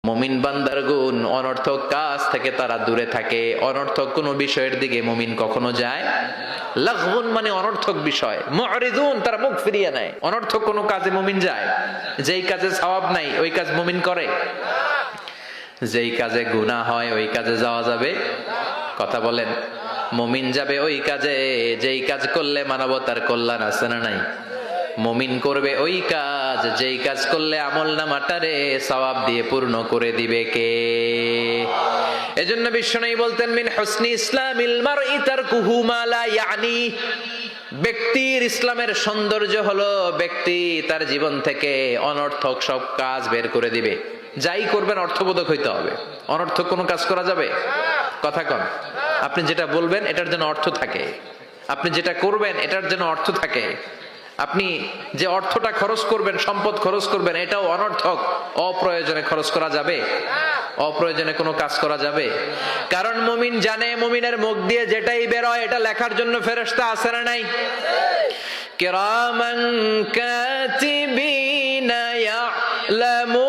মুমিন বান্দার গুণ, অনর্থক কাজ থেকে তারা দূরে থাকে। অনর্থক কোনো বিষয়ের দিকে মুমিন কখনো যায়। লাগহুন মানে অনর্থক বিষয়, মুরিদুন তারা মুখ ফিরিয়ে নেয়। অনর্থক কোনো কাজে মুমিন যায়? যেই কাজে সওয়াব নাই ওই কাজ মুমিন করে? যেই কাজে গুনাহ হয় ওই কাজে যাওয়া যাবে? কথা বলেন। মুমিন যাবে ওই কাজে যেই কাজ করলে মানবতার কল্যাণ আছে না নাই? মুমিন করবে ওই কাজ যেই কাজ করলে আমলনামাটারে সওয়াব দিয়ে পূর্ণ করে দিবে কে? এজন্য বিশ্বনবী বলতেন, মিন হুসনি ইসলামিল মারই তারকুহু মা লা ইয়ানি। ব্যক্তির ইসলামের সৌন্দর্য হলো ব্যক্তি তার জীবন থেকে অনর্থক সব কাজ বের করে দিবে। যাই করবেন অর্থবোধক হইতে হবে। অনর্থক কোনো কাজ করা যাবে? কথা কন। আপনি যেটা বলবেন এটার জন্য অর্থ থাকে, আপনি যেটা করবেন এটার জন্য অর্থ থাকে। আপনি যে অর্থটা খরচ করবেন, সম্পদ খরচ করবেন, এটাও অনর্থক, অপ্রয়োজনে খরচ করা যাবে? অপ্রয়োজনে কোনো কাজ করা যাবে? কারণ মুমিন জানে মুমিনের মুখ দিয়ে যেটাই বের হয় এটা লেখার জন্য ফেরেশতা আছে না নাই? কিরামান কাতিবিনা ইয়ালামু